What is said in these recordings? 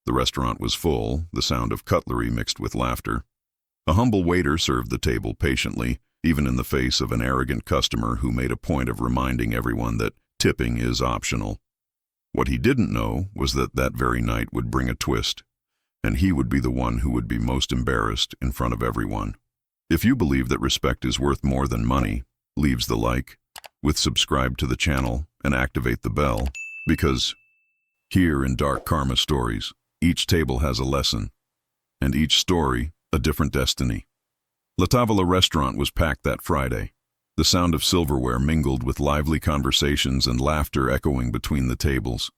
The restaurant was full, the sound of cutlery mixed with laughter. A humble waiter served the table patiently, even in the face of an arrogant customer who made a point of reminding everyone that tipping is optional. What he didn't know was that that very night would bring a twist, and he would be the one who would be most embarrassed in front of everyone. If you believe that respect is worth more than money, leaves the like, subscribe to the channel, and activate the bell, because here in Dark Karma Stories, each table has a lesson, and each story a different destiny. La Tavola restaurant was packed that Friday. The sound of silverware mingled with lively conversations and laughter echoing between the tables.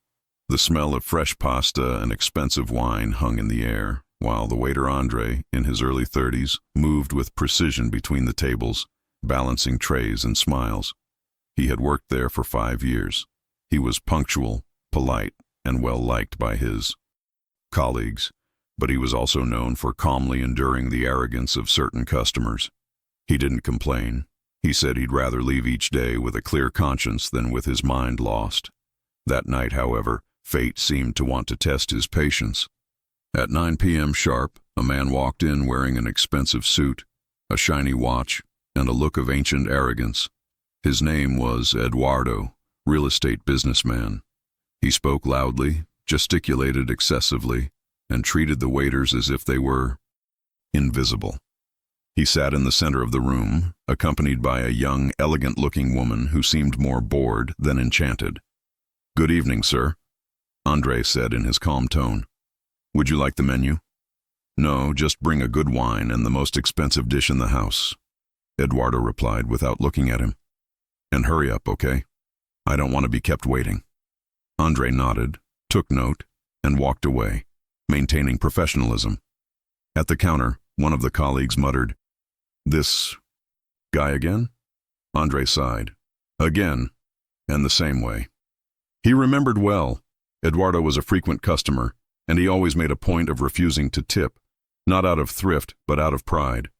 The smell of fresh pasta and expensive wine hung in the air, while the waiter André, in his early 30s, moved with precision between the tables, balancing trays and smiles. He had worked there for 5 years. He was punctual, polite, and well-liked by his colleagues, but he was also known for calmly enduring the arrogance of certain customers. He didn't complain. He said he'd rather leave each day with a clear conscience than with his mind lost. That night, however, fate seemed to want to test his patience. At 9 p.m. sharp, a man walked in wearing an expensive suit, a shiny watch, and a look of ancient arrogance. His name was Eduardo, real estate businessman. He spoke loudly, gesticulated excessively, and treated the waiters as if they were invisible. He sat in the center of the room, accompanied by a young, elegant-looking woman who seemed more bored than enchanted. "Good evening, sir," André said in his calm tone. "Would you like the menu?" "No, just bring a good wine and the most expensive dish in the house," Eduardo replied without looking at him. "And hurry up, okay? I don't want to be kept waiting." André nodded, took note, and walked away, maintaining professionalism. At the counter, one of the colleagues muttered, "This guy again?" André sighed. "Again, and the same way." He remembered well. Eduardo was a frequent customer, and he always made a point of refusing to tip, not out of thrift, but out of pride.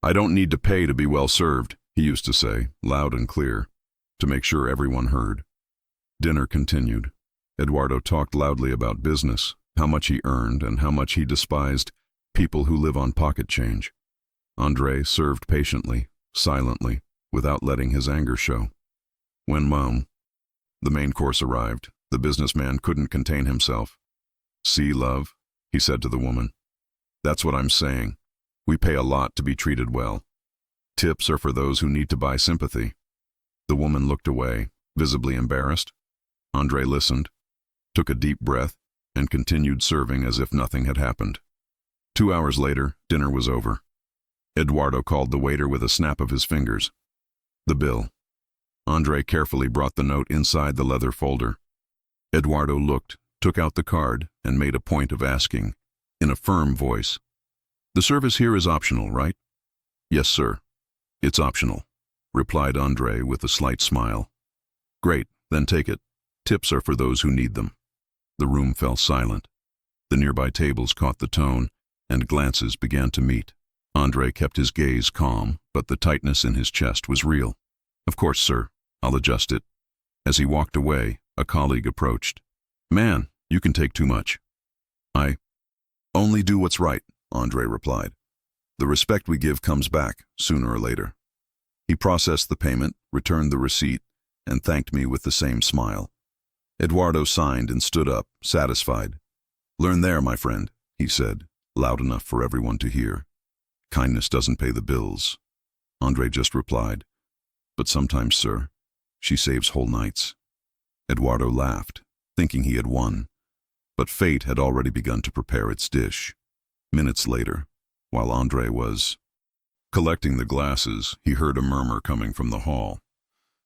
"I don't need to pay to be well served," he used to say, loud and clear, to make sure everyone heard. Dinner continued. Eduardo talked loudly about business, how much he earned, and how much he despised people who live on pocket change. André served patiently, silently, without letting his anger show. When the main course arrived, the businessman couldn't contain himself. "See, love," he said to the woman. "That's what I'm saying. We pay a lot to be treated well. Tips are for those who need to buy sympathy." The woman looked away, visibly embarrassed. André listened, took a deep breath, and continued serving as if nothing had happened. 2 hours later, dinner was over. Eduardo called the waiter with a snap of his fingers. "The bill." André carefully brought the note inside the leather folder. Eduardo looked, took out the card, and made a point of asking, in a firm voice, "The service here is optional, right?" "Yes, sir. It's optional," replied André with a slight smile. "Great, then take it. Tips are for those who need them." The room fell silent. The nearby tables caught the tone, and glances began to meet. André kept his gaze calm, but the tightness in his chest was real. "Of course, sir. I'll adjust it." As he walked away, a colleague approached. "Man, you can take too much." "I only do what's right," André replied. "The respect we give comes back, sooner or later." He processed the payment, returned the receipt, and thanked me with the same smile. Eduardo signed and stood up, satisfied. "Learn there, my friend," he said, loud enough for everyone to hear. "Kindness doesn't pay the bills." André just replied, "But sometimes, sir, she saves whole nights." Eduardo laughed, thinking he had won, but fate had already begun to prepare its dish. Minutes later, while André was collecting the glasses, he heard a murmur coming from the hall.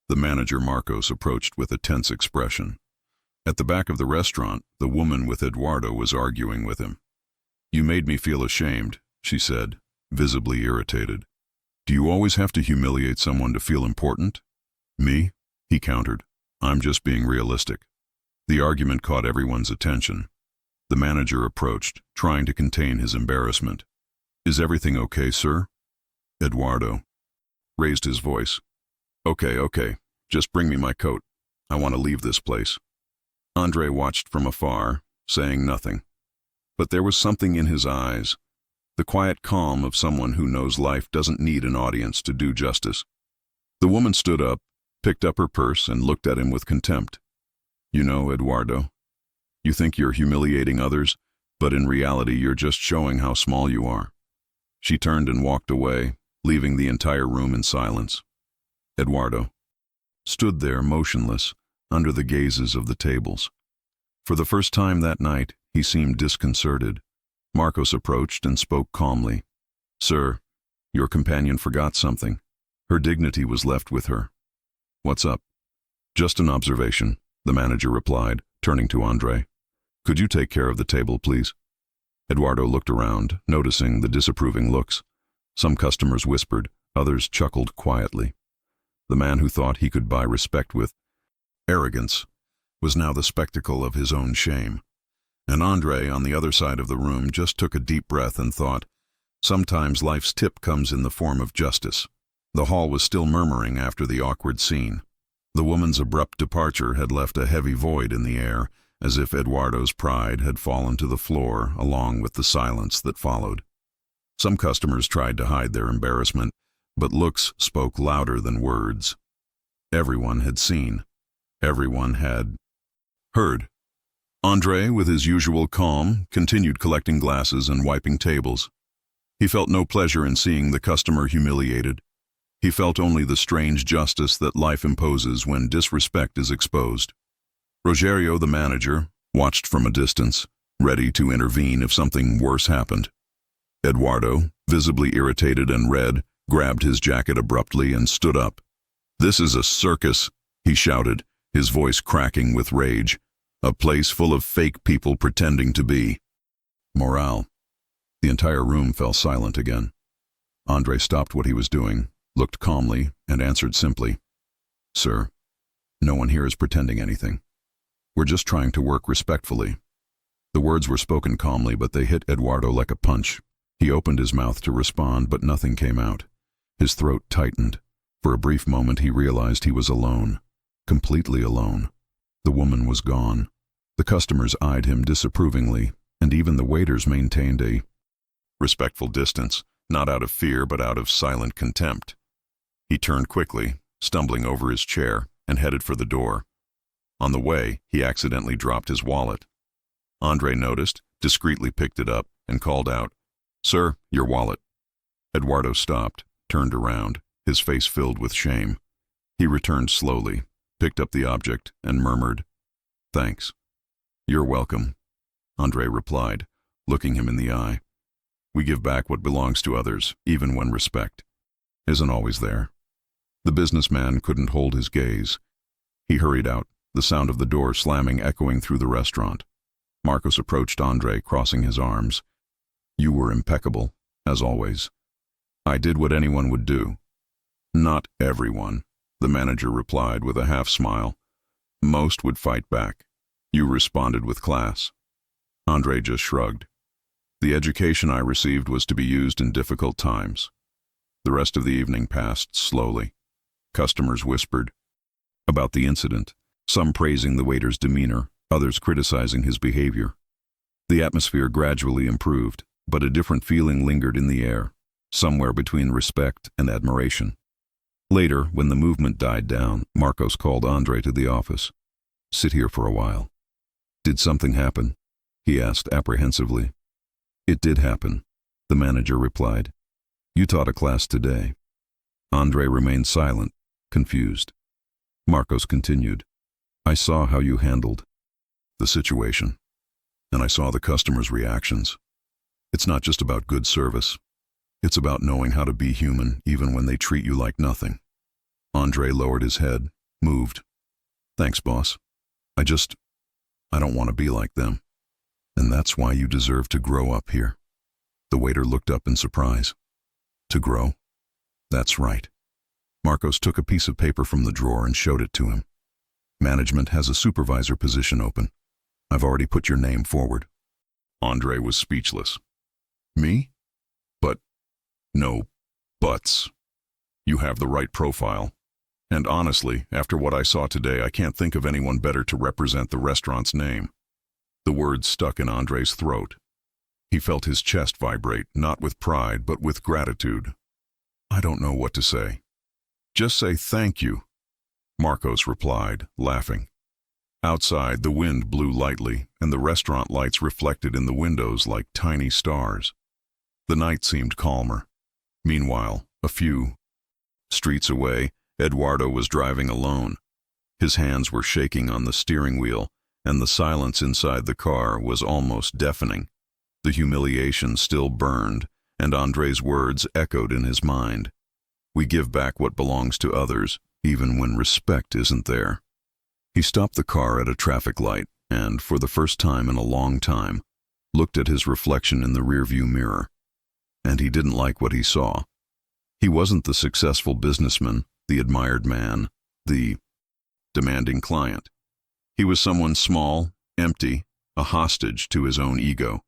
The manager Marcos approached with a tense expression. At the back of the restaurant, the woman with Eduardo was arguing with him. "You made me feel ashamed," she said, visibly irritated. "Do you always have to humiliate someone to feel important?" "Me?" he countered. "I'm just being realistic." The argument caught everyone's attention. The manager approached, trying to contain his embarrassment. "Is everything okay, sir?" Eduardo raised his voice. Okay. Just bring me my coat. I want to leave this place." André watched from afar, saying nothing. but there was something in his eyes, the quiet calm of someone who knows life doesn't need an audience to do justice. The woman stood up, picked up her purse, and looked at him with contempt. You know, Eduardo, you think you're humiliating others, but in reality you're just showing how small you are. She turned and walked away, leaving the entire room in silence. Eduardo stood there motionless, under the gazes of the tables. For the first time that night, he seemed disconcerted. Marcos approached and spoke calmly. Sir, your companion forgot something. Her dignity was left with her. What's up? Just an observation, the manager replied, turning to André. Could you take care of the table, please? Eduardo looked around, noticing the disapproving looks. Some customers whispered, others chuckled quietly. The man who thought he could buy respect with arrogance was now the spectacle of his own shame. And André, on the other side of the room, just took a deep breath and thought, sometimes life's tip comes in the form of justice. The hall was still murmuring after the awkward scene. The woman's abrupt departure had left a heavy void in the air, as if Eduardo's pride had fallen to the floor along with the silence that followed. Some customers tried to hide their embarrassment, but looks spoke louder than words. Everyone had seen. Everyone had heard. André, with his usual calm, continued collecting glasses and wiping tables. He felt no pleasure in seeing the customer humiliated. He felt only the strange justice that life imposes when disrespect is exposed. Rogerio, the manager, watched from a distance, ready to intervene if something worse happened. Eduardo, visibly irritated and red, grabbed his jacket abruptly and stood up. This is a circus, he shouted, his voice cracking with rage. A place full of fake people pretending to be morale. The entire room fell silent again. André stopped what he was doing, looked calmly, and answered simply, Sir, no one here is pretending anything. We're just trying to work respectfully. The words were spoken calmly, but they hit Eduardo like a punch. He opened his mouth to respond, but nothing came out. His throat tightened. For a brief moment he realized he was alone. Completely alone. The woman was gone. The customers eyed him disapprovingly, and even the waiters maintained a respectful distance, not out of fear but out of silent contempt. He turned quickly, stumbling over his chair, and headed for the door. On the way, he accidentally dropped his wallet. André noticed, discreetly picked it up, and called out, Sir, your wallet. Eduardo stopped, turned around, his face filled with shame. He returned slowly, picked up the object, and murmured, Thanks. You're welcome, André replied, looking him in the eye. We give back what belongs to others, even when respect isn't always there. The businessman couldn't hold his gaze. He hurried out, the sound of the door slamming echoing through the restaurant. Marcos approached André, crossing his arms. You were impeccable, as always. I did what anyone would do. Not everyone, the manager replied with a half-smile. Most would fight back. You responded with class. André just shrugged. The education I received was to be used in difficult times. The rest of the evening passed slowly. Customers whispered about the incident, some praising the waiter's demeanor, others criticizing his behavior. The atmosphere gradually improved, but a different feeling lingered in the air, somewhere between respect and admiration. Later, when the movement died down, Marcos called André to the office. Sit here for a while. Did something happen? He asked apprehensively. It did happen, the manager replied. You taught a class today. André remained silent, confused. Marcos continued. I saw how you handled the situation, and I saw the customers' reactions. It's not just about good service. It's about knowing how to be human even when they treat you like nothing. André lowered his head, moved. Thanks, boss. I don't want to be like them. And that's why you deserve to grow up here. The waiter looked up in surprise. To grow? That's right. Marcos took a piece of paper from the drawer and showed it to him. Management has a supervisor position open. I've already put your name forward. André was speechless. Me? But, no buts. You have the right profile. And honestly, after what I saw today, I can't think of anyone better to represent the restaurant's name. The words stuck in André's throat. He felt his chest vibrate, not with pride, but with gratitude. "I don't know what to say." "Just say thank you," Marcos replied, laughing. Outside, the wind blew lightly, and the restaurant lights reflected in the windows like tiny stars. The night seemed calmer. Meanwhile, a few streets away, Eduardo was driving alone. His hands were shaking on the steering wheel, and the silence inside the car was almost deafening. The humiliation still burned, and André's words echoed in his mind. "We give back what belongs to others, even when respect isn't there." He stopped the car at a traffic light and, for the first time in a long time, looked at his reflection in the rearview mirror. And he didn't like what he saw. He wasn't the successful businessman, the admired man, the demanding client. He was someone small, empty, a hostage to his own ego.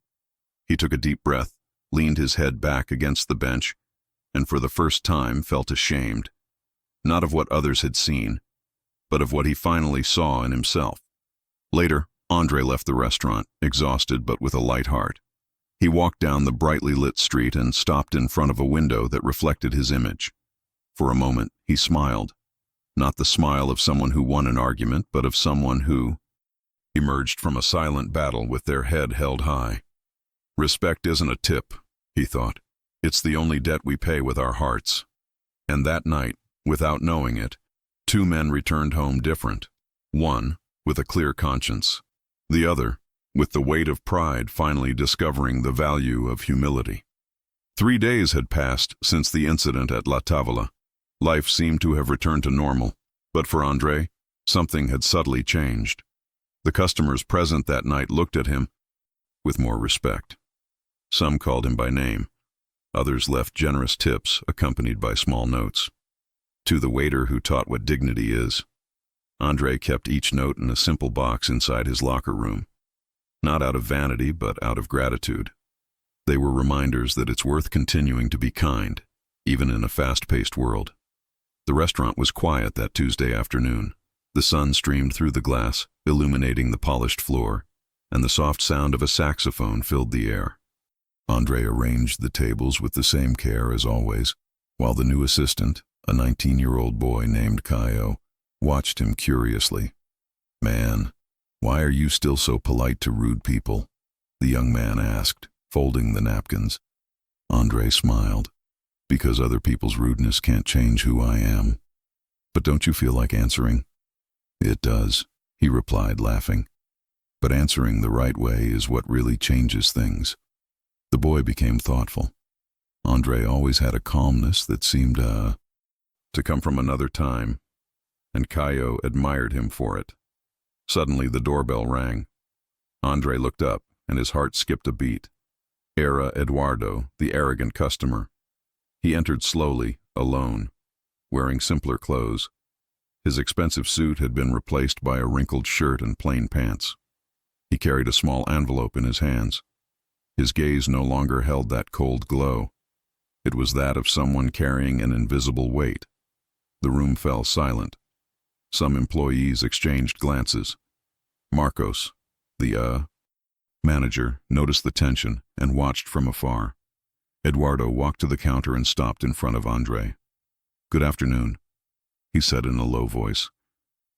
He took a deep breath, leaned his head back against the bench, and for the first time felt ashamed, not of what others had seen, but of what he finally saw in himself. Later, André left the restaurant, exhausted but with a light heart. He walked down the brightly lit street and stopped in front of a window that reflected his image. For a moment, he smiled, not the smile of someone who won an argument, but of someone who emerged from a silent battle with their head held high. "Respect isn't a tip," he thought. "It's the only debt we pay with our hearts." And that night, without knowing it, two men returned home different. One, with a clear conscience. The other, with the weight of pride finally discovering the value of humility. 3 days had passed since the incident at La Tavola. Life seemed to have returned to normal, but for André, something had subtly changed. The customers present that night looked at him with more respect. Some called him by name. Others left generous tips accompanied by small notes. To the waiter who taught what dignity is, André kept each note in a simple box inside his locker room. Not out of vanity, but out of gratitude. They were reminders that it's worth continuing to be kind, even in a fast-paced world. The restaurant was quiet that Tuesday afternoon. The sun streamed through the glass, illuminating the polished floor, and the soft sound of a saxophone filled the air. André arranged the tables with the same care as always, while the new assistant, a 19-year-old boy named Caio, watched him curiously. "Man, why are you still so polite to rude people?" the young man asked, folding the napkins. André smiled. "Because other people's rudeness can't change who I am." "But don't you feel like answering?" "It does," he replied, laughing. "But answering the right way is what really changes things." The boy became thoughtful. André always had a calmness that seemed to come from another time, and Caio admired him for it. Suddenly the doorbell rang. André looked up, and his heart skipped a beat. Era Eduardo, the arrogant customer. He entered slowly, alone, wearing simpler clothes. His expensive suit had been replaced by a wrinkled shirt and plain pants. He carried a small envelope in his hands. His gaze no longer held that cold glow. It was that of someone carrying an invisible weight. The room fell silent. Some employees exchanged glances. Marcos, the manager, noticed the tension and watched from afar. Eduardo walked to the counter and stopped in front of André. "Good afternoon," he said in a low voice.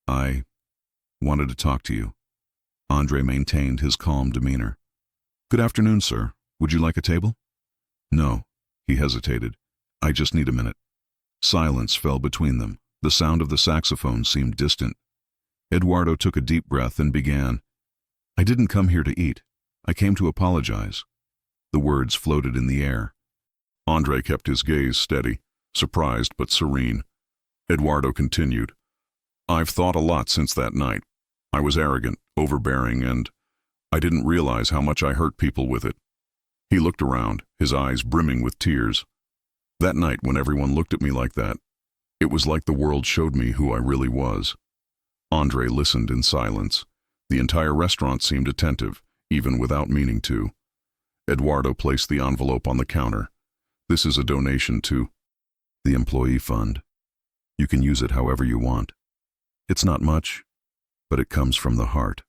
"I wanted to talk to you." André maintained his calm demeanor. "Good afternoon, sir. Would you like a table?" "No," he hesitated. "I just need a minute." Silence fell between them. The sound of the saxophone seemed distant. Eduardo took a deep breath and began. "I didn't come here to eat. I came to apologize." The words floated in the air. André kept his gaze steady, surprised but serene. Eduardo continued. "I've thought a lot since that night. I was arrogant, overbearing, and I didn't realize how much I hurt people with it." He looked around, his eyes brimming with tears. "That night when everyone looked at me like that, it was like the world showed me who I really was." André listened in silence. The entire restaurant seemed attentive, even without meaning to. Eduardo placed the envelope on the counter. "This is a donation to the employee fund. You can use it however you want. It's not much, but it comes from the heart."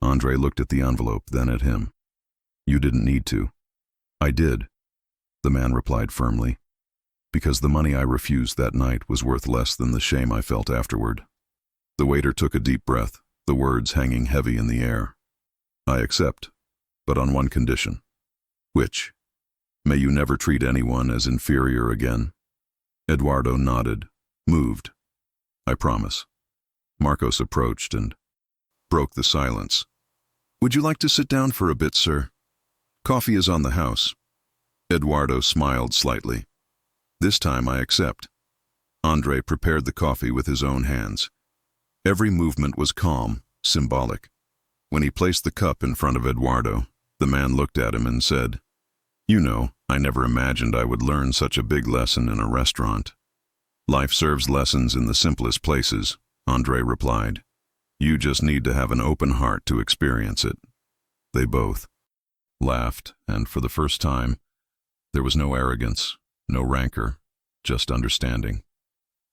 André looked at the envelope, then at him. You didn't need to. I did, the man replied firmly, because the money I refused that night was worth less than the shame I felt afterward. The waiter took a deep breath, the words hanging heavy in the air. I accept, but on one condition. Which? May you never treat anyone as inferior again? Eduardo nodded, moved. I promise. Marcos approached and broke the silence. Would you like to sit down for a bit, sir? Coffee is on the house. Eduardo smiled slightly. This time I accept. André prepared the coffee with his own hands. Every movement was calm, symbolic. When he placed the cup in front of Eduardo, the man looked at him and said, You know, I never imagined I would learn such a big lesson in a restaurant. Life serves lessons in the simplest places, André replied. You just need to have an open heart to experience it. They both laughed, and for the first time, there was no arrogance, no rancor, just understanding.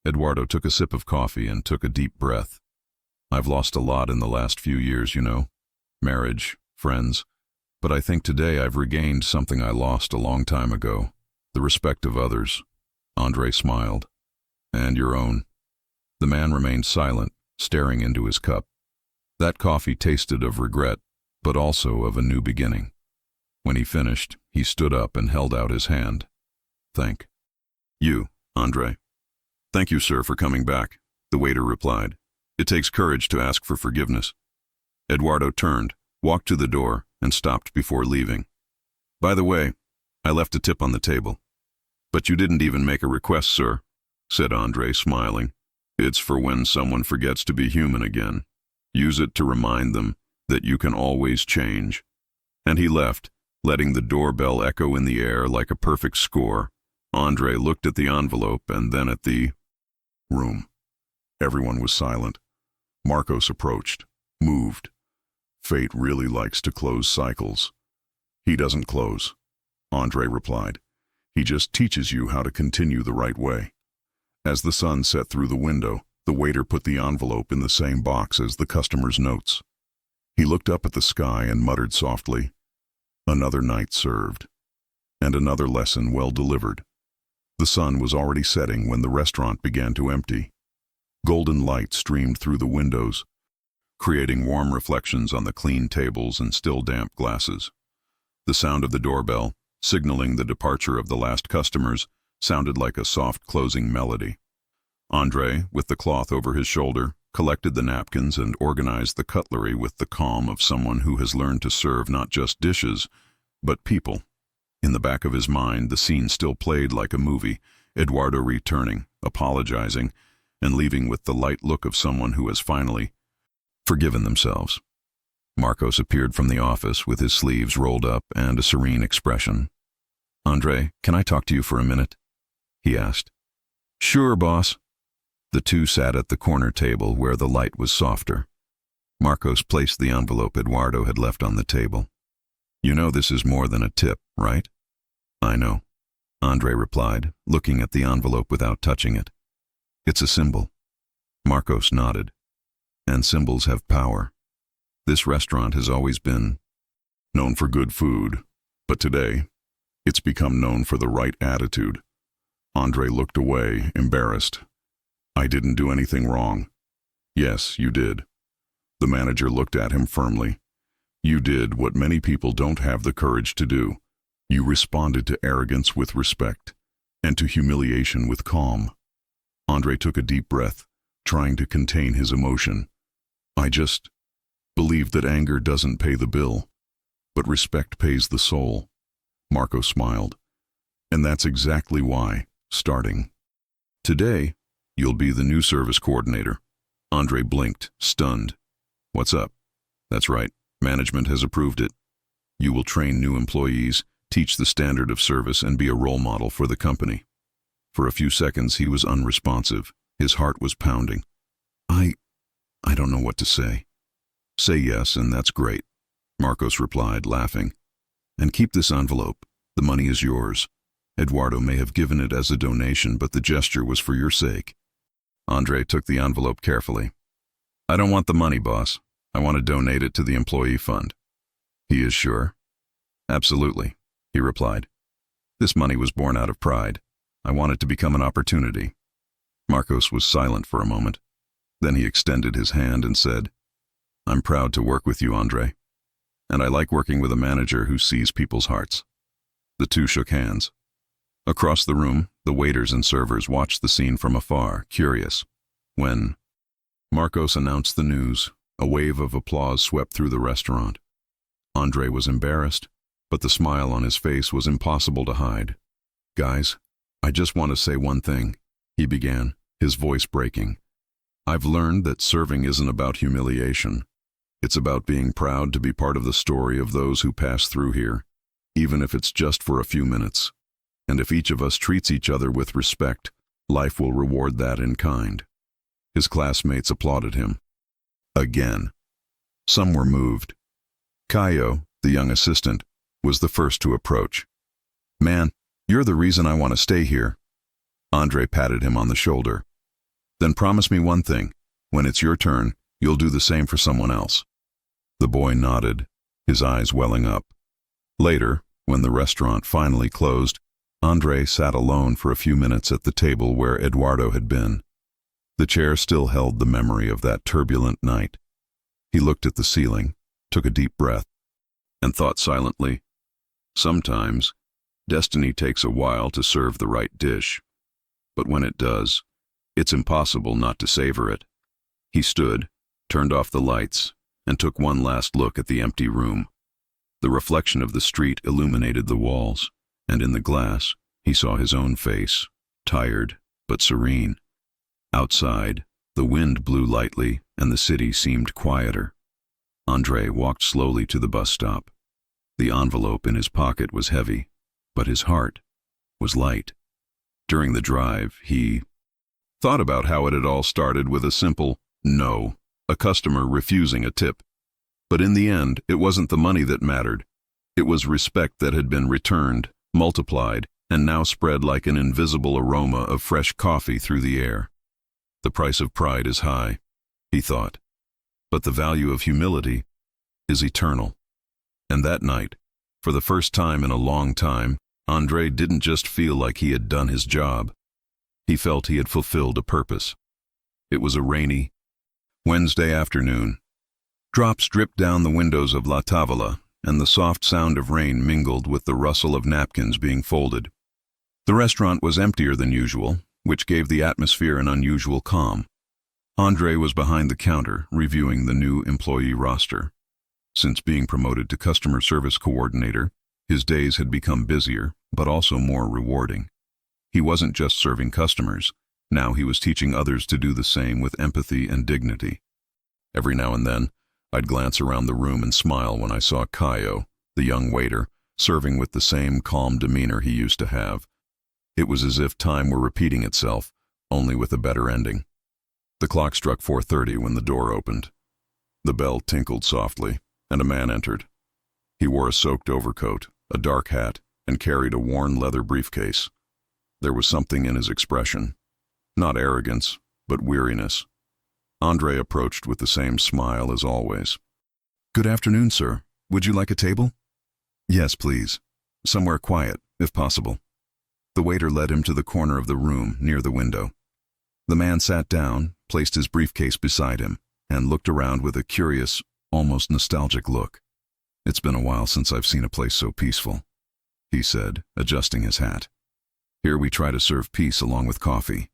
Eduardo took a sip of coffee and took a deep breath. I've lost a lot in the last few years, you know. Marriage, friends. But I think today I've regained something I lost a long time ago. The respect of others. André smiled. And your own. The man remained silent, staring into his cup. That coffee tasted of regret, but also of a new beginning. When he finished, he stood up and held out his hand. Thank you, André. Thank you, sir, for coming back, the waiter replied. It takes courage to ask for forgiveness. Eduardo turned, walked to the door, and stopped before leaving. By the way, I left a tip on the table. But you didn't even make a request, sir, said André, smiling. It's for when someone forgets to be human again. Use it to remind them that you can always change. And he left, letting the doorbell echo in the air like a perfect score. André looked at the envelope and then at the room. Everyone was silent. Marcos approached, moved. Fate really likes to close cycles. He doesn't close, André replied. He just teaches you how to continue the right way. As the sun set through the window, the waiter put the envelope in the same box as the customer's notes. He looked up at the sky and muttered softly, Another night served. And another lesson well delivered. The sun was already setting when the restaurant began to empty. Golden light streamed through the windows, creating warm reflections on the clean tables and still damp glasses. The sound of the doorbell, signaling the departure of the last customers, sounded like a soft closing melody. André, with the cloth over his shoulder, collected the napkins and organized the cutlery with the calm of someone who has learned to serve not just dishes, but people. In the back of his mind, the scene still played like a movie, Eduardo returning, apologizing, and leaving with the light look of someone who has finally forgiven themselves. Marcos appeared from the office with his sleeves rolled up and a serene expression. André, can I talk to you for a minute? He asked. Sure, boss. The two sat at the corner table where the light was softer. Marcos placed the envelope Eduardo had left on the table. You know this is more than a tip, right? I know, André replied, looking at the envelope without touching it. It's a symbol. Marcos nodded. And symbols have power. This restaurant has always been known for good food, but today, it's become known for the right attitude. André looked away, embarrassed. I didn't do anything wrong. Yes, you did. The manager looked at him firmly. You did what many people don't have the courage to do. You responded to arrogance with respect, and to humiliation with calm. André took a deep breath, trying to contain his emotion. I just believe that anger doesn't pay the bill, but respect pays the soul. Marco smiled. And that's exactly why, starting today, you'll be the new service coordinator. André blinked, stunned. What's up? That's right, management has approved it. You will train new employees, teach the standard of service, and be a role model for the company. For a few seconds he was unresponsive. His heart was pounding. I don't know what to say. Say yes, and that's great, Marcos replied, laughing. And keep this envelope. The money is yours. Eduardo may have given it as a donation, but the gesture was for your sake. André took the envelope carefully. I don't want the money, boss. I want to donate it to the employee fund. He is sure? Absolutely, he replied. This money was born out of pride. I want it to become an opportunity. Marcos was silent for a moment. Then he extended his hand and said, I'm proud to work with you, André. And I like working with a manager who sees people's hearts. The two shook hands. Across the room, the waiters and servers watched the scene from afar, curious. When Marcos announced the news, a wave of applause swept through the restaurant. André was embarrassed, but the smile on his face was impossible to hide. Guys, I just want to say one thing, he began, his voice breaking. I've learned that serving isn't about humiliation. It's about being proud to be part of the story of those who pass through here, even if it's just for a few minutes. And if each of us treats each other with respect, life will reward that in kind. His classmates applauded him. Again. Some were moved. Caio, the young assistant, was the first to approach. Man, you're the reason I want to stay here. André patted him on the shoulder. Then promise me one thing. When it's your turn, you'll do the same for someone else. The boy nodded, his eyes welling up. Later, when the restaurant finally closed, André sat alone for a few minutes at the table where Eduardo had been. The chair still held the memory of that turbulent night. He looked at the ceiling, took a deep breath, and thought silently. Sometimes, destiny takes a while to serve the right dish. But when it does, it's impossible not to savor it. He stood, turned off the lights, and took one last look at the empty room. The reflection of the street illuminated the walls, and in the glass, he saw his own face, tired but serene. Outside, the wind blew lightly and the city seemed quieter. André walked slowly to the bus stop. The envelope in his pocket was heavy, but his heart was light. During the drive, he thought about how it had all started with a simple no, a customer refusing a tip. But in the end, it wasn't the money that mattered. It was respect that had been returned, multiplied, and now spread like an invisible aroma of fresh coffee through the air. The price of pride is high, he thought, but the value of humility is eternal. And that night, for the first time in a long time, André didn't just feel like he had done his job. He felt he had fulfilled a purpose. It was a rainy Wednesday afternoon. Drops dripped down the windows of La Tavola, and the soft sound of rain mingled with the rustle of napkins being folded. The restaurant was emptier than usual, which gave the atmosphere an unusual calm. André was behind the counter, reviewing the new employee roster. Since being promoted to customer service coordinator, his days had become busier, but also more rewarding. He wasn't just serving customers. Now he was teaching others to do the same with empathy and dignity. Every now and then, I'd glance around the room and smile when I saw Caio, the young waiter, serving with the same calm demeanor he used to have. It was as if time were repeating itself, only with a better ending. The clock struck 4:30 when the door opened. The bell tinkled softly, and a man entered. He wore a soaked overcoat, a dark hat, and carried a worn leather briefcase. There was something in his expression, not arrogance, but weariness. André approached with the same smile as always. "Good afternoon, sir. Would you like a table?" "Yes, please. Somewhere quiet, if possible." The waiter led him to the corner of the room near the window. The man sat down, placed his briefcase beside him, and looked around with a curious, almost nostalgic look. "It's been a while since I've seen a place so peaceful," he said, adjusting his hat. "Here we try to serve peace along with coffee,"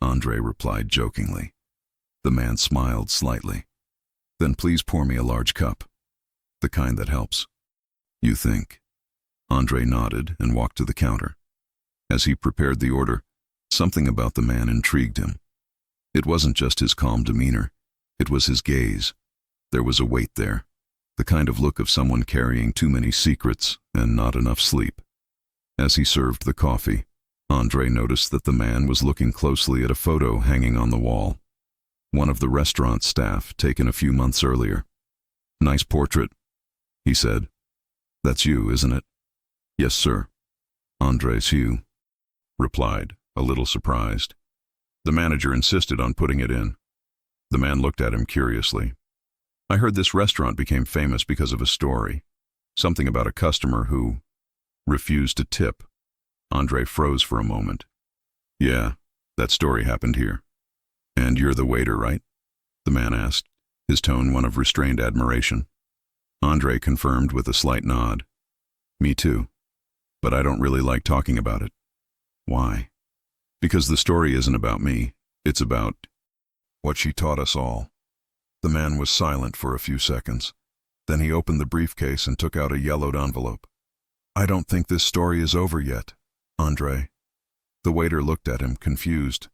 André replied jokingly. The man smiled slightly. "Then please pour me a large cup. The kind that helps." "You think?" André nodded and walked to the counter. As he prepared the order, something about the man intrigued him. It wasn't just his calm demeanor. It was his gaze. There was a weight there, the kind of look of someone carrying too many secrets and not enough sleep. As he served the coffee, André noticed that the man was looking closely at a photo hanging on the wall. One of the restaurant staff, taken a few months earlier. "Nice portrait," he said. "That's you, isn't it?" "Yes, sir." "André's Hugh," replied, a little surprised. The manager insisted on putting it in. The man looked at him curiously. "I heard this restaurant became famous because of a story. Something about a customer who refused to tip. André froze for a moment. Yeah, that story happened here. And you're the waiter, right? The man asked, his tone one of restrained admiration. André confirmed with a slight nod. Me too. But I don't really like talking about it. Why? Because the story isn't about me. It's about what she taught us all. The man was silent for a few seconds. Then he opened the briefcase and took out a yellowed envelope. I don't think this story is over yet, André. The waiter looked at him, confused.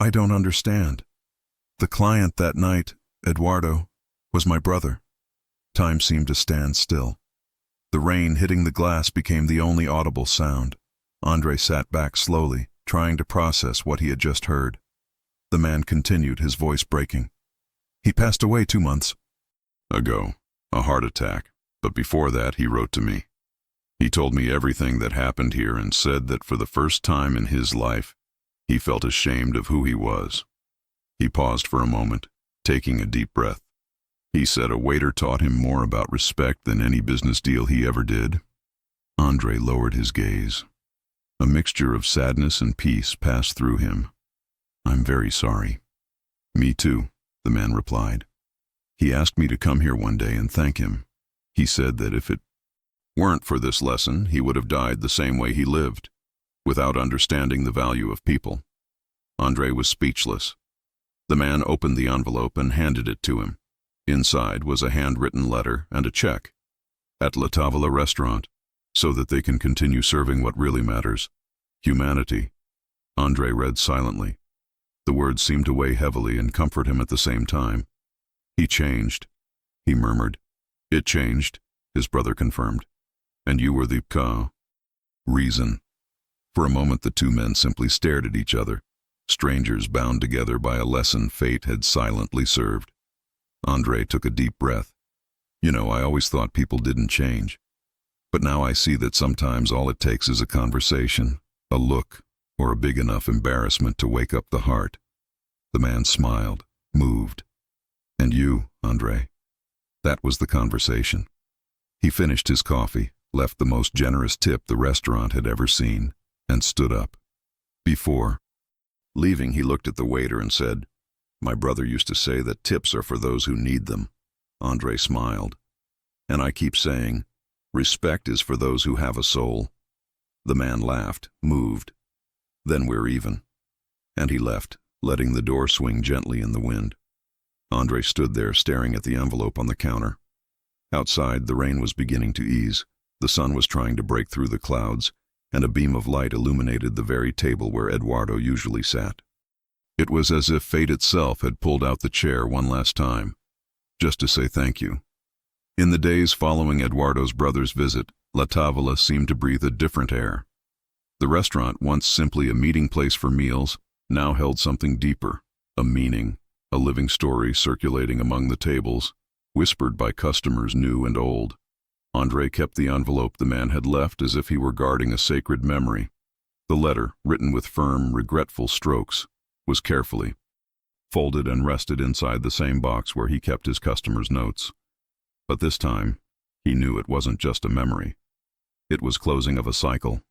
I don't understand. The client that night, Eduardo, was my brother. Time seemed to stand still. The rain hitting the glass became the only audible sound. André sat back slowly, trying to process what he had just heard. The man continued, his voice breaking. He passed away 2 months ago, a heart attack, but before that he wrote to me. He told me everything that happened here and said that for the first time in his life, he felt ashamed of who he was. He paused for a moment, taking a deep breath. He said a waiter taught him more about respect than any business deal he ever did. André lowered his gaze. A mixture of sadness and peace passed through him. I'm very sorry. Me too, the man replied. He asked me to come here one day and thank him. He said that if it weren't for this lesson, he would have died the same way he lived, without understanding the value of people. André was speechless. The man opened the envelope and handed it to him. Inside was a handwritten letter and a check. At La Tavola restaurant, so that they can continue serving what really matters, humanity. André read silently. The words seemed to weigh heavily and comfort him at the same time. He changed, he murmured. It changed, his brother confirmed. And you were the reason. For a moment the two men simply stared at each other, strangers bound together by a lesson fate had silently served. André took a deep breath. You know, I always thought people didn't change. But now I see that sometimes all it takes is a conversation, a look, or a big enough embarrassment to wake up the heart. The man smiled, moved. And you, André. That was the conversation. He finished his coffee, left the most generous tip the restaurant had ever seen, and stood up. Before leaving, he looked at the waiter and said, My brother used to say that tips are for those who need them. André smiled. And I keep saying, respect is for those who have a soul. The man laughed, moved. Then we're even. And he left, letting the door swing gently in the wind. André stood there staring at the envelope on the counter. Outside, the rain was beginning to ease. The sun was trying to break through the clouds, and a beam of light illuminated the very table where Eduardo usually sat. It was as if fate itself had pulled out the chair one last time, just to say thank you. In the days following Eduardo's brother's visit, La Tavola seemed to breathe a different air. The restaurant, once simply a meeting place for meals, now held something deeper, a meaning, a living story circulating among the tables, whispered by customers new and old. André kept the envelope the man had left as if he were guarding a sacred memory. The letter, written with firm, regretful strokes, was carefully folded and rested inside the same box where he kept his customers' notes. But this time, he knew it wasn't just a memory. It was closing of a cycle.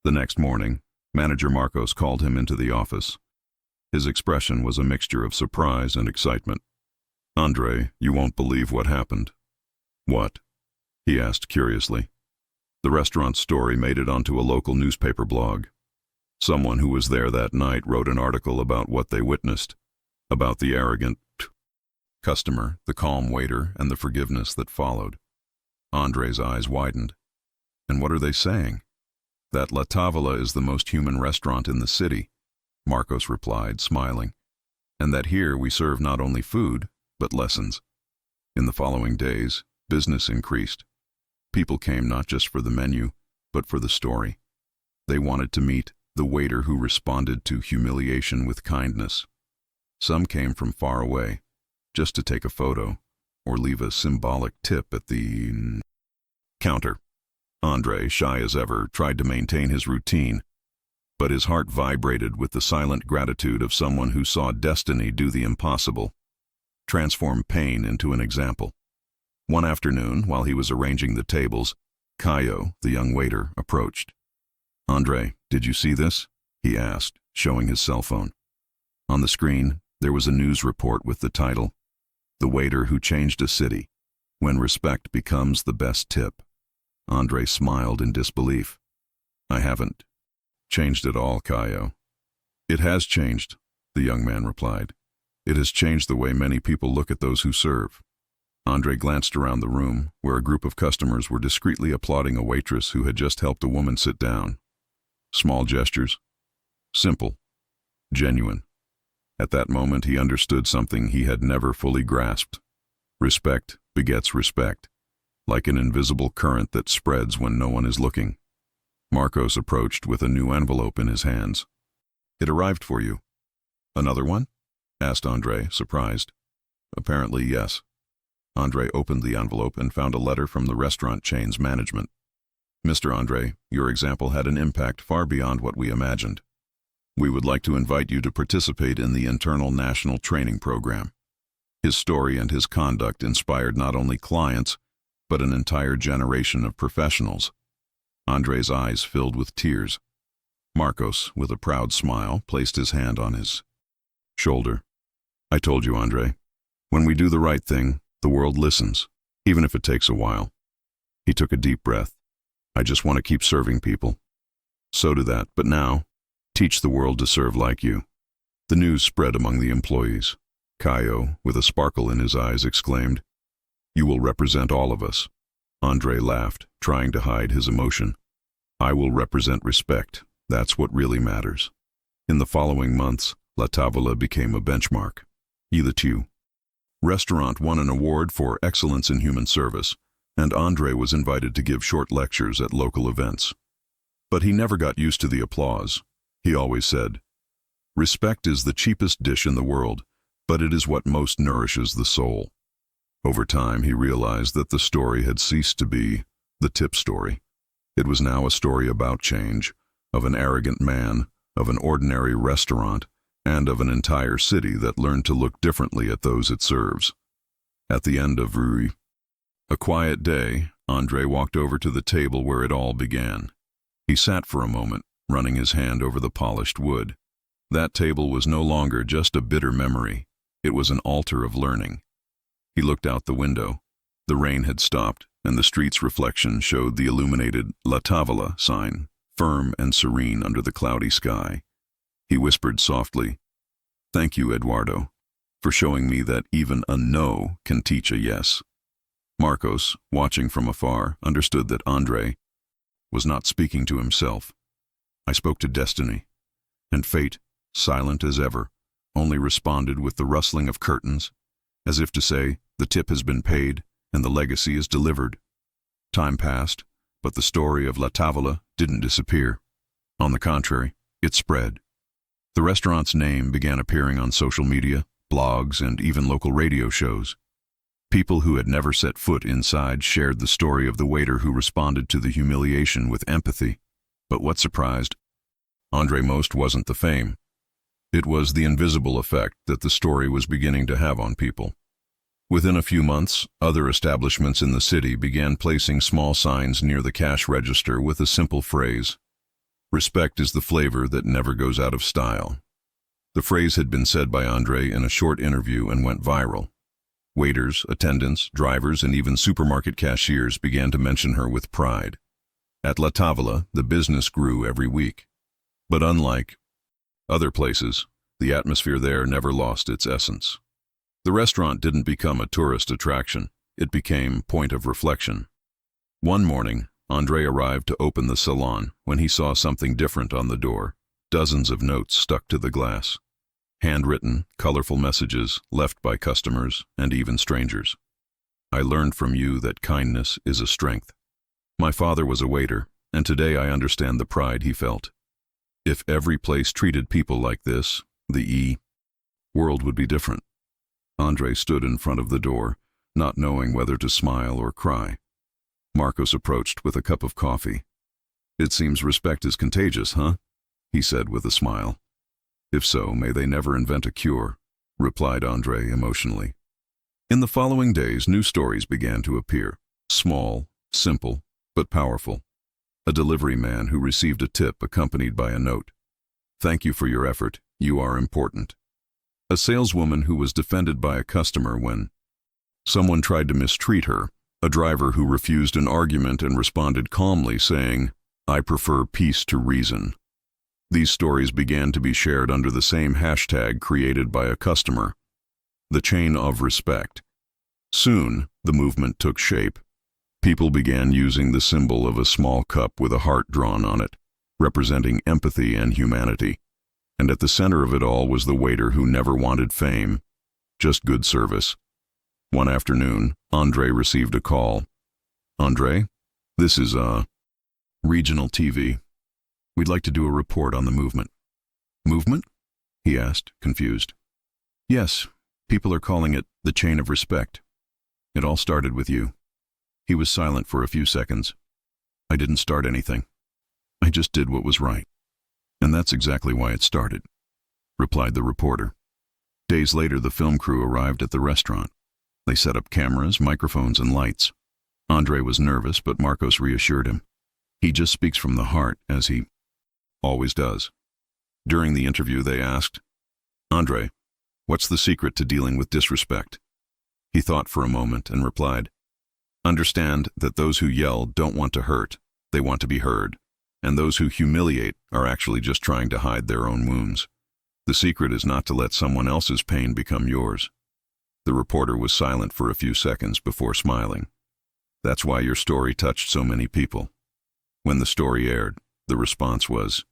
The next morning, Manager Marcos called him into the office. His expression was a mixture of surprise and excitement. André, you won't believe what happened. What? He asked curiously. The restaurant's story made it onto a local newspaper blog. Someone who was there that night wrote an article about what they witnessed, about the arrogant customer, the calm waiter, and the forgiveness that followed. André's eyes widened. And what are they saying? That La Tavola is the most human restaurant in the city, Marcos replied, smiling, and that here we serve not only food, but lessons. In the following days, business increased. People came not just for the menu, but for the story. They wanted to meet the waiter who responded to humiliation with kindness. Some came from far away, just to take a photo, or leave a symbolic tip at the counter. André, shy as ever, tried to maintain his routine, but his heart vibrated with the silent gratitude of someone who saw destiny do the impossible, transform pain into an example. One afternoon, while he was arranging the tables, Caio, the young waiter, approached. "André, did you see this?" he asked, showing his cell phone. On the screen, there was a news report with the title, "The Waiter Who Changed a City, When Respect Becomes the Best Tip." André smiled in disbelief. "I haven't changed at all, Caio." "It has changed," the young man replied. "It has changed the way many people look at those who serve." André glanced around the room, where a group of customers were discreetly applauding a waitress who had just helped a woman sit down. Small gestures. Simple. Genuine. At that moment he understood something he had never fully grasped. Respect begets respect, like an invisible current that spreads when no one is looking. Marcos approached with a new envelope in his hands. "It arrived for you." "Another one?" asked André, surprised. "Apparently, yes." André opened the envelope and found a letter from the restaurant chain's management. "Mr. André, your example had an impact far beyond what we imagined. We would like to invite you to participate in the internal national training program." His story and his conduct inspired not only clients, but an entire generation of professionals. André's eyes filled with tears. Marcos, with a proud smile, placed his hand on his shoulder. "I told you, André. When we do the right thing, the world listens, even if it takes a while." He took a deep breath. "I just want to keep serving people." "So do that, but now, teach the world to serve like you." The news spread among the employees. Caio, with a sparkle in his eyes, exclaimed, "You will represent all of us." André laughed, trying to hide his emotion. "I will represent respect. That's what really matters." In the following months, La Tavola became a benchmark. The restaurant won an award for excellence in human service, and André was invited to give short lectures at local events. But he never got used to the applause. He always said, "Respect is the cheapest dish in the world, but it is what most nourishes the soul." Over time, he realized that the story had ceased to be the tip story. It was now a story about change, of an arrogant man, of an ordinary restaurant, and of an entire city that learned to look differently at those it serves. At the end of Rue, a quiet day, André walked over to the table where it all began. He sat for a moment, running his hand over the polished wood. That table was no longer just a bitter memory. It was an altar of learning. He looked out the window. The rain had stopped, and the street's reflection showed the illuminated La Tavola sign, firm and serene under the cloudy sky. He whispered softly, "Thank you, Eduardo, for showing me that even a no can teach a yes." Marcos, watching from afar, understood that André was not speaking to himself. "I spoke to destiny, and fate, silent as ever, only responded with the rustling of curtains, as if to say, the tip has been paid and the legacy is delivered." Time passed, but the story of La Tavola didn't disappear. On the contrary, it spread. The restaurant's name began appearing on social media, blogs, and even local radio shows. People who had never set foot inside shared the story of the waiter who responded to the humiliation with empathy. But what surprised André most wasn't the fame. It was the invisible effect that the story was beginning to have on people. Within a few months, other establishments in the city began placing small signs near the cash register with a simple phrase, "Respect is the flavor that never goes out of style." The phrase had been said by André in a short interview and went viral. Waiters, attendants, drivers, and even supermarket cashiers began to mention her with pride. At La Tavola, the business grew every week. But unlike other places, the atmosphere there never lost its essence. The restaurant didn't become a tourist attraction. It became point of reflection. One morning, André arrived to open the salon when he saw something different on the door. Dozens of notes stuck to the glass. Handwritten, colorful messages left by customers and even strangers. "I learned from you that kindness is a strength. My father was a waiter, and today I understand the pride he felt. If every place treated people like this, the world would be different." André stood in front of the door, not knowing whether to smile or cry. Marcos approached with a cup of coffee. "It seems respect is contagious, huh?" he said with a smile. "If so, may they never invent a cure," replied André emotionally. In the following days, new stories began to appear. Small, simple, but powerful. A delivery man who received a tip accompanied by a note. "Thank you for your effort. You are important." A saleswoman who was defended by a customer when someone tried to mistreat her. A driver who refused an argument and responded calmly, saying, "I prefer peace to reason." These stories began to be shared under the same hashtag created by a customer, the chain of respect. Soon, the movement took shape. People began using the symbol of a small cup with a heart drawn on it, representing empathy and humanity. And at the center of it all was the waiter who never wanted fame, just good service. One afternoon, André received a call. "André, this is regional TV. We'd like to do a report on the movement." "Movement?" he asked, confused. "Yes, people are calling it the chain of respect. It all started with you." He was silent for a few seconds. "I didn't start anything. I just did what was right. And that's exactly why it started," replied the reporter. Days later, the film crew arrived at the restaurant. They set up cameras, microphones, and lights. André was nervous, but Marcos reassured him. "He just speaks from the heart, as he always does." During the interview, they asked, "André, what's the secret to dealing with disrespect?" He thought for a moment and replied, "Understand that those who yell don't want to hurt, they want to be heard. And those who humiliate are actually just trying to hide their own wounds. The secret is not to let someone else's pain become yours." The reporter was silent for a few seconds before smiling. "That's why your story touched so many people." When the story aired, the response was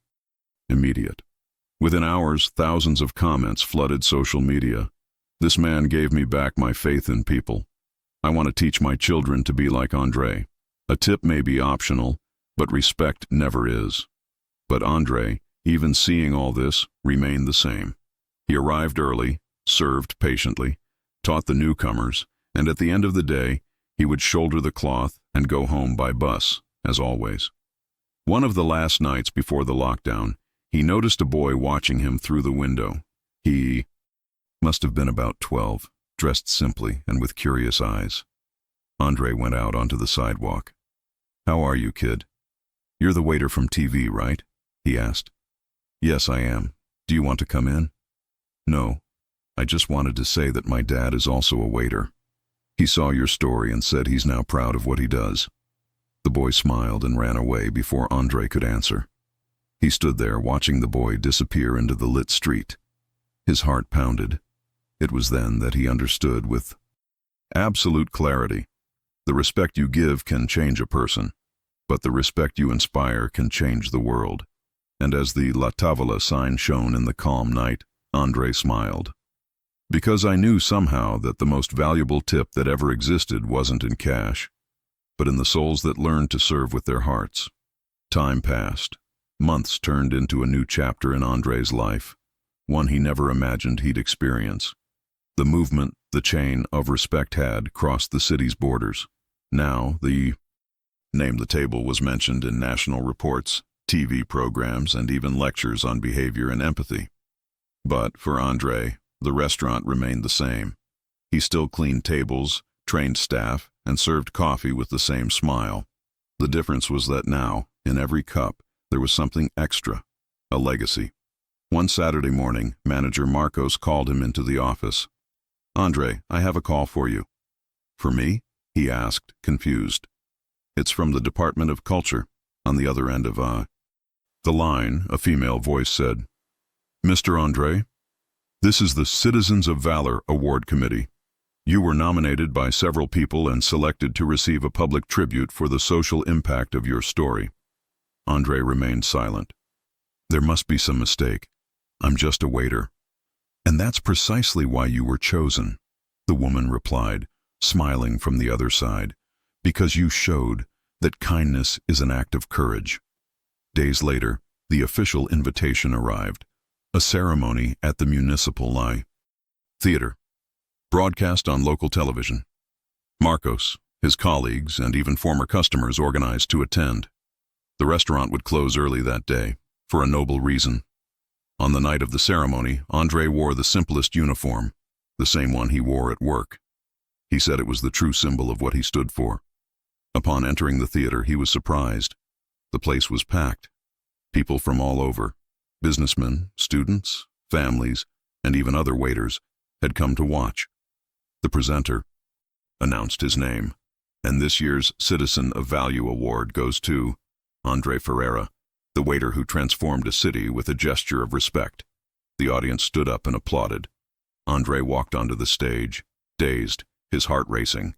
immediate. Within hours, thousands of comments flooded social media. "This man gave me back my faith in people. I want to teach my children to be like André. A tip may be optional, but respect never is." But André, even seeing all this, remained the same. He arrived early, served patiently, taught the newcomers, and at the end of the day, he would shoulder the cloth and go home by bus, as always. One of the last nights before the lockdown, he noticed a boy watching him through the window. He must have been about 12, dressed simply and with curious eyes. André went out onto the sidewalk. "How are you, kid? You're the waiter from TV, right?" he asked. "Yes, I am. Do you want to come in?" "No. I just wanted to say that my dad is also a waiter. He saw your story and said he's now proud of what he does." The boy smiled and ran away before André could answer. He stood there watching the boy disappear into the lit street. His heart pounded. It was then that he understood with absolute clarity. The respect you give can change a person, but the respect you inspire can change the world. And as the La Tavola sign shone in the calm night, André smiled. "Because I knew somehow that the most valuable tip that ever existed wasn't in cash, but in the souls that learned to serve with their hearts." Time passed. Months turned into a new chapter in André's life, one he never imagined he'd experience. The movement, the chain of respect had crossed the city's borders. Now, the name the table was mentioned in national reports, TV programs, and even lectures on behavior and empathy. But for André, the restaurant remained the same. He still cleaned tables, trained staff, and served coffee with the same smile. The difference was that now, in every cup, there was something extra, a legacy. One Saturday morning, manager Marcos called him into the office. "André, I have a call for you." "For me?" he asked, confused. "It's from the Department of Culture." On the other end of the line, a female voice said, "Mr. André, this is the Citizens of Valor Award Committee. You were nominated by several people and selected to receive a public tribute for the social impact of your story." André remained silent. "There must be some mistake. I'm just a waiter." "And that's precisely why you were chosen," the woman replied, smiling from the other side, "because you showed that kindness is an act of courage." Days later, the official invitation arrived, a ceremony at the Municipal Theater, broadcast on local television. Marcos, his colleagues, and even former customers organized to attend. The restaurant would close early that day, for a noble reason. On the night of the ceremony, André wore the simplest uniform, the same one he wore at work. He said it was the true symbol of what he stood for. Upon entering the theater, he was surprised. The place was packed. People from all over, businessmen, students, families, and even other waiters, had come to watch. The presenter announced his name, and this year's Citizen of Value Award goes to André Ferreira, the waiter who transformed a city with a gesture of respect. The audience stood up and applauded. André walked onto the stage, dazed, his heart racing.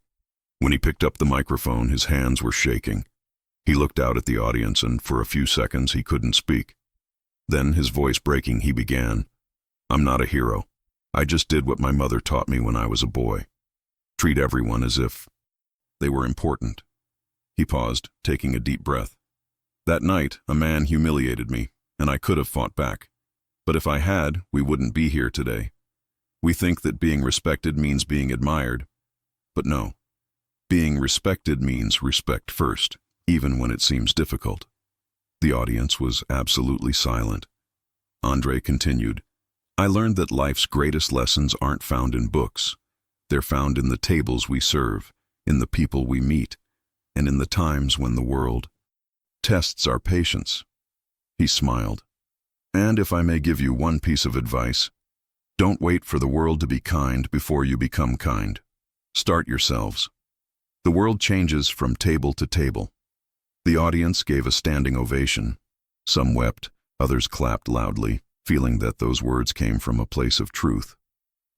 When he picked up the microphone, his hands were shaking. He looked out at the audience, and for a few seconds he couldn't speak. Then, his voice breaking, he began, "I'm not a hero. I just did what my mother taught me when I was a boy. Treat everyone as if they were important." He paused, taking a deep breath. "That night, a man humiliated me, and I could have fought back. But if I had, we wouldn't be here today. We think that being respected means being admired. But no. Being respected means respect first, even when it seems difficult." The audience was absolutely silent. André continued, "I learned that life's greatest lessons aren't found in books. They're found in the tables we serve, in the people we meet, and in the times when the world tests our patience." He smiled. "And if I may give you one piece of advice, don't wait for the world to be kind before you become kind. Start yourselves." The world changes from table to table. The audience gave a standing ovation. Some wept, others clapped loudly, feeling that those words came from a place of truth.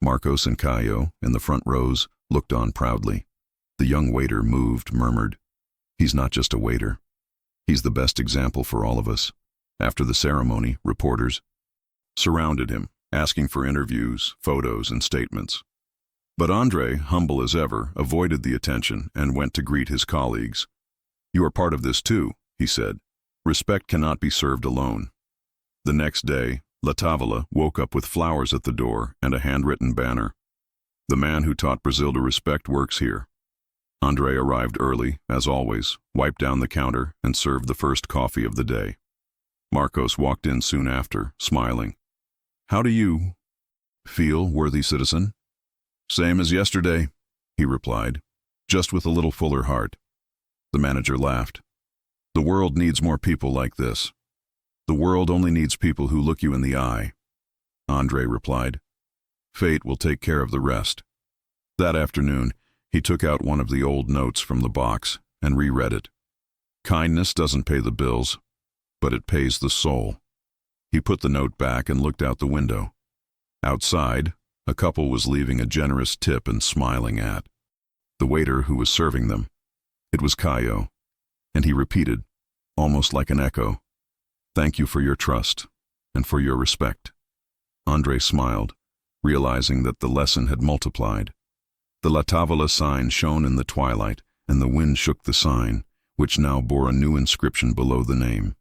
Marcos and Caio, in the front rows, looked on proudly. The young waiter, moved, murmured, "He's not just a waiter. He's the best example for all of us." After the ceremony, reporters surrounded him, asking for interviews, photos, and statements. But André, humble as ever, avoided the attention and went to greet his colleagues. "You are part of this too," he said. "Respect cannot be served alone." The next day, La Tavola woke up with flowers at the door and a handwritten banner. "The man who taught Brazil to respect works here." André arrived early, as always, wiped down the counter, and served the first coffee of the day. Marcos walked in soon after, smiling. "How do you feel, worthy citizen?" "Same as yesterday," he replied, "just with a little fuller heart." The manager laughed. "The world needs more people like this. The world only needs people who look you in the eye." André replied, "Fate will take care of the rest." That afternoon, he took out one of the old notes from the box and reread it. "Kindness doesn't pay the bills, but it pays the soul." He put the note back and looked out the window. Outside, a couple was leaving a generous tip and smiling at the waiter who was serving them. It was Caio, and he repeated, almost like an echo, "Thank you for your trust and for your respect." André smiled, realizing that the lesson had multiplied. The La Tavola sign shone in the twilight, and the wind shook the sign, which now bore a new inscription below the name.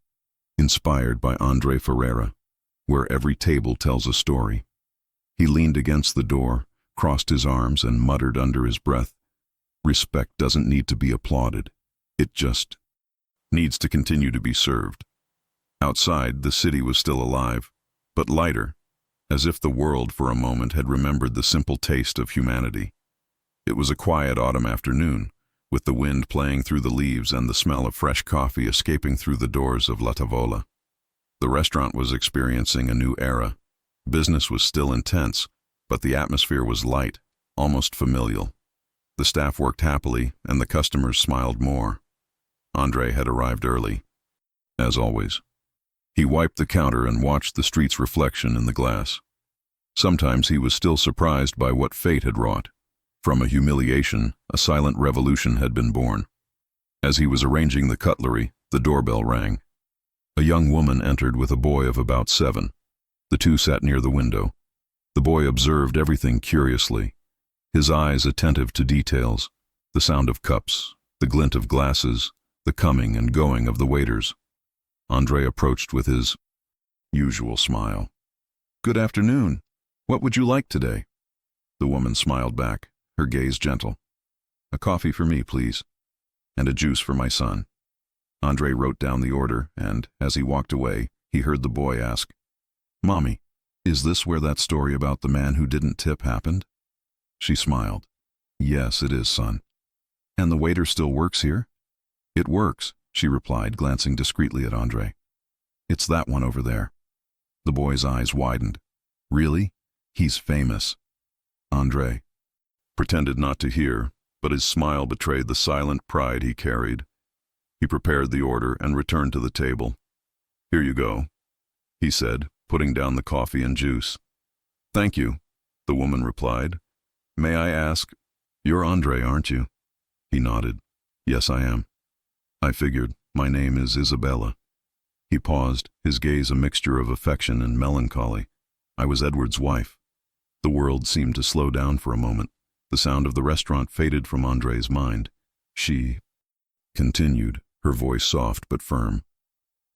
Inspired by André Ferreira, where every table tells a story. He leaned against the door, crossed his arms, and muttered under his breath, "Respect doesn't need to be applauded. It just needs to continue to be served." Outside, the city was still alive, but lighter, as if the world for a moment had remembered the simple taste of humanity. It was a quiet autumn afternoon, with the wind playing through the leaves and the smell of fresh coffee escaping through the doors of La Tavola. The restaurant was experiencing a new era. Business was still intense, but the atmosphere was light, almost familial. The staff worked happily, and the customers smiled more. André had arrived early, as always. He wiped the counter and watched the street's reflection in the glass. Sometimes he was still surprised by what fate had wrought. From a humiliation, a silent revolution had been born. As he was arranging the cutlery, the doorbell rang. A young woman entered with a boy of about 7. The two sat near the window. The boy observed everything curiously, his eyes attentive to details, the sound of cups, the glint of glasses, the coming and going of the waiters. André approached with his usual smile. "Good afternoon. What would you like today?" The woman smiled back, her gaze gentle. "A coffee for me, please, and a juice for my son." André wrote down the order, and, as he walked away, he heard the boy ask, "Mommy, is this where that story about the man who didn't tip happened?" She smiled. Yes, it is, son. And the waiter still works here? It works, she replied, glancing discreetly at André. It's that one over there. The boy's eyes widened. Really? He's famous. André pretended not to hear, but his smile betrayed the silent pride he carried. He prepared the order and returned to the table. Here you go, he said, putting down the coffee and juice. Thank you, the woman replied. May I ask, you're André, aren't you? He nodded. Yes, I am. I figured. My name is Isabella. He paused, his gaze a mixture of affection and melancholy. I was Edward's wife. The world seemed to slow down for a moment. The sound of the restaurant faded from André's mind. She continued, her voice soft but firm.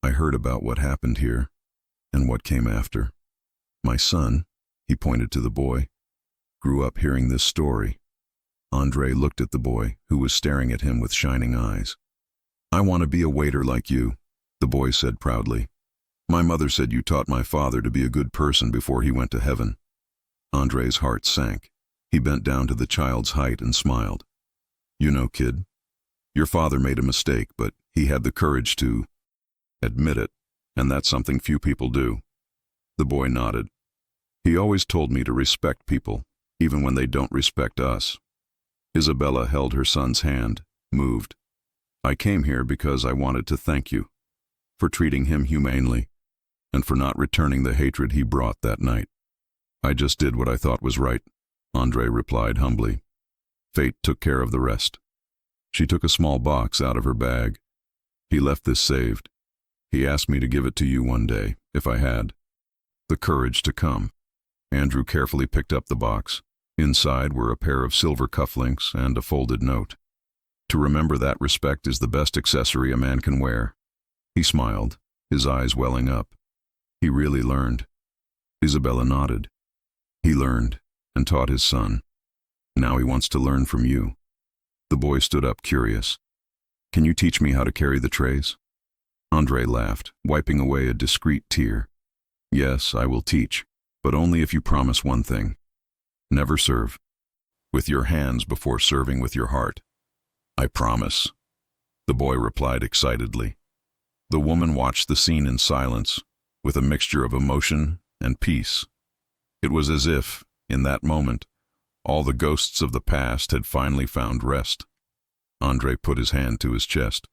I heard about what happened here, and what came after. My son, he pointed to the boy, grew up hearing this story. André looked at the boy, who was staring at him with shining eyes. I want to be a waiter like you, the boy said proudly. My mother said you taught my father to be a good person before he went to heaven. André's heart sank. He bent down to the child's height and smiled. You know, kid, your father made a mistake, but he had the courage to admit it, and that's something few people do. The boy nodded. He always told me to respect people, even when they don't respect us. Isabella held her son's hand, moved. I came here because I wanted to thank you for treating him humanely and for not returning the hatred he brought that night. I just did what I thought was right, André replied humbly. Fate took care of the rest. She took a small box out of her bag. He left this saved. He asked me to give it to you one day, if I had the courage to come. Andrew carefully picked up the box. Inside were a pair of silver cufflinks and a folded note. To remember that respect is the best accessory a man can wear. He smiled, his eyes welling up. He really learned. Isabella nodded. He learned and taught his son. Now he wants to learn from you. The boy stood up, curious. Can you teach me how to carry the trays? André laughed, wiping away a discreet tear. Yes, I will teach, but only if you promise one thing. Never serve with your hands before serving with your heart. I promise, the boy replied excitedly. The woman watched the scene in silence, with a mixture of emotion and peace. It was as if, in that moment, all the ghosts of the past had finally found rest. André put his hand to his chest.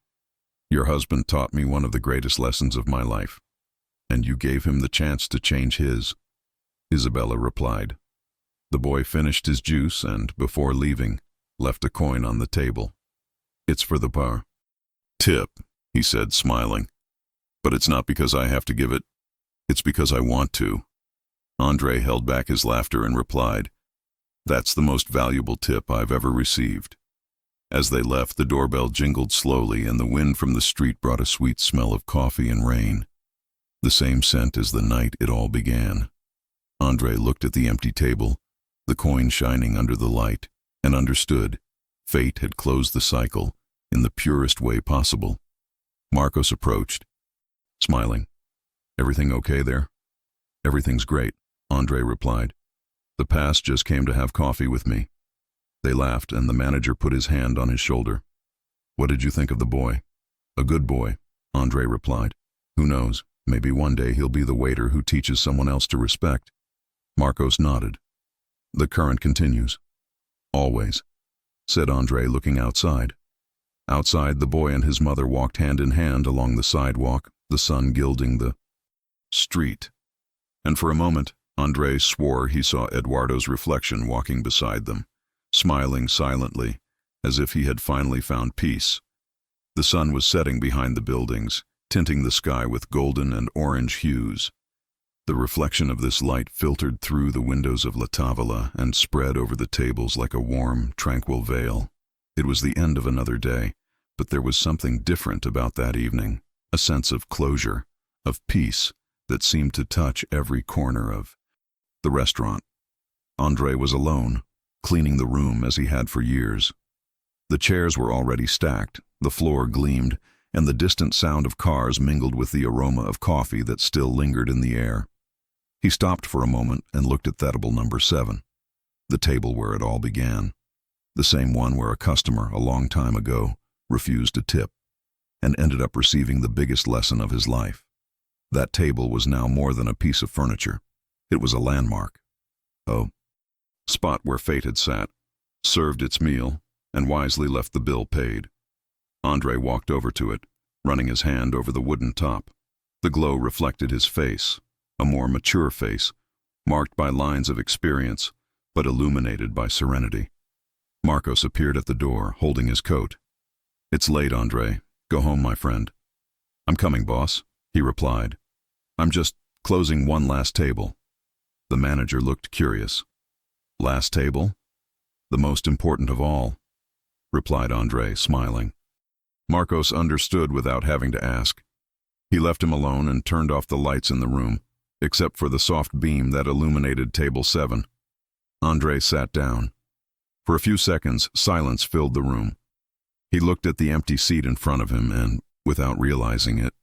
Your husband taught me one of the greatest lessons of my life, and you gave him the chance to change his, Isabella replied. The boy finished his juice and, before leaving, left a coin on the table. It's for the bar tip, he said, smiling. But it's not because I have to give it. It's because I want to. André held back his laughter and replied, That's the most valuable tip I've ever received. As they left, the doorbell jingled slowly, and the wind from the street brought a sweet smell of coffee and rain. The same scent as the night it all began. André looked at the empty table, the coin shining under the light, and understood. Fate had closed the cycle in the purest way possible. Marcos approached, smiling. Everything okay there? Everything's great, André replied. The past just came to have coffee with me. They laughed, and the manager put his hand on his shoulder. What did you think of the boy? A good boy, André replied. Who knows, maybe one day he'll be the waiter who teaches someone else to respect. Marcos nodded. The current continues. Always, said André, looking outside. Outside, the boy and his mother walked hand in hand along the sidewalk, the sun gilding the street. And for a moment, André swore he saw Eduardo's reflection walking beside them, smiling silently, as if he had finally found peace. The sun was setting behind the buildings, tinting the sky with golden and orange hues. The reflection of this light filtered through the windows of La Tavola and spread over the tables like a warm, tranquil veil. It was the end of another day, but there was something different about that evening, a sense of closure, of peace, that seemed to touch every corner of the restaurant. André was alone, cleaning the room as he had for years. The chairs were already stacked, the floor gleamed, and the distant sound of cars mingled with the aroma of coffee that still lingered in the air. He stopped for a moment and looked at table number 7, the table where it all began. the same one where a customer, a long time ago, refused a tip and ended up receiving the biggest lesson of his life. That table was now more than a piece of furniture. It was a landmark. Oh, spot where fate had sat, served its meal, and wisely left the bill paid. André walked over to it, running his hand over the wooden top. The glow reflected his face, a more mature face, marked by lines of experience, but illuminated by serenity. Marcos appeared at the door, holding his coat. "It's late, André. Go home, my friend." "I'm coming, boss," he replied. "I'm just closing one last table." The manager looked curious. "Last table? The most important of all," replied André, smiling. Marcos understood without having to ask. He left him alone and turned off the lights in the room, except for the soft beam that illuminated table 7. André sat down. For a few seconds, silence filled the room. He looked at the empty seat in front of him and, without realizing it,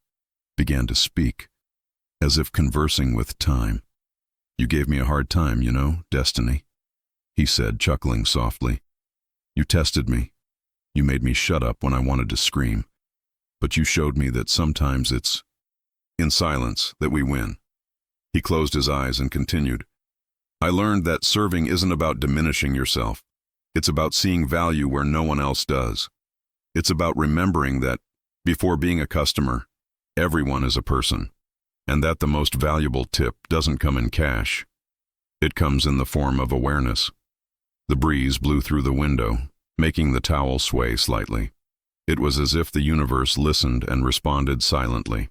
began to speak, as if conversing with time. "You gave me a hard time, you know, Destiny," he said, chuckling softly. "You tested me. You made me shut up when I wanted to scream. But you showed me that sometimes it's in silence that we win." He closed his eyes and continued. "I learned that serving isn't about diminishing yourself. It's about seeing value where no one else does. It's about remembering that, before being a customer, everyone is a person, and that the most valuable tip doesn't come in cash. It comes in the form of awareness." The breeze blew through the window, making the towel sway slightly. It was as if the universe listened and responded silently.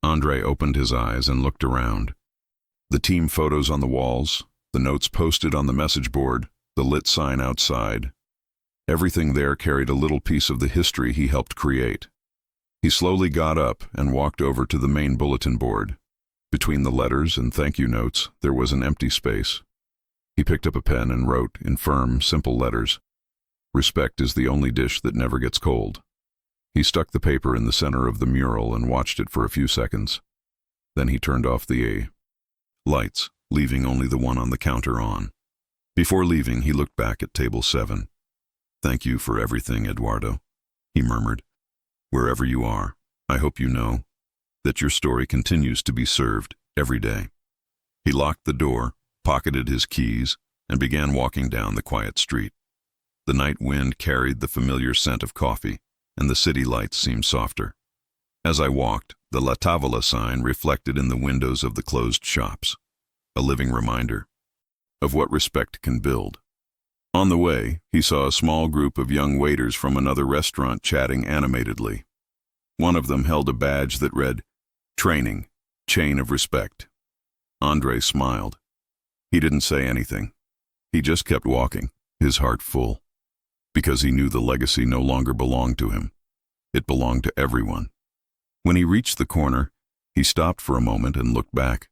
André opened his eyes and looked around. The team photos on the walls, the notes posted on the message board, the lit sign outside. Everything there carried a little piece of the history he helped create. He slowly got up and walked over to the main bulletin board. Between the letters and thank you notes, there was an empty space. He picked up a pen and wrote, in firm, simple letters, "Respect is the only dish that never gets cold." He stuck the paper in the center of the mural and watched it for a few seconds. Then he turned off the lights, leaving only the one on the counter on. Before leaving, he looked back at table 7. "Thank you for everything, Eduardo," he murmured. "Wherever you are, I hope you know that your story continues to be served every day." He locked the door, pocketed his keys, and began walking down the quiet street. The night wind carried the familiar scent of coffee, and the city lights seemed softer. As I walked, the La Tavola sign reflected in the windows of the closed shops, a living reminder of what respect can build. On the way, he saw a small group of young waiters from another restaurant chatting animatedly. One of them held a badge that read, "Training, Chain of Respect." André smiled. He didn't say anything. He just kept walking, his heart full, because he knew the legacy no longer belonged to him. It belonged to everyone. When he reached the corner, he stopped for a moment and looked back.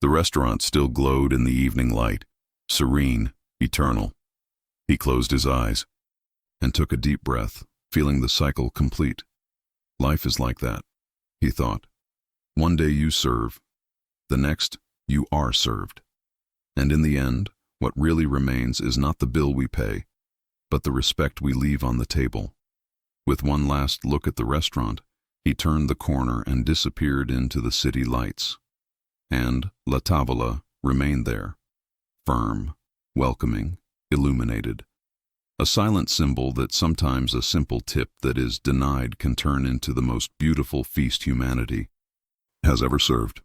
The restaurant still glowed in the evening light, serene, eternal. He closed his eyes and took a deep breath, feeling the cycle complete. Life is like that, he thought. One day you serve, the next you are served. And in the end, what really remains is not the bill we pay, but the respect we leave on the table. With one last look at the restaurant, he turned the corner and disappeared into the city lights. And La Tavola remained there, firm, welcoming, illuminated. A silent symbol that sometimes a simple tip that is denied can turn into the most beautiful feast humanity has ever served.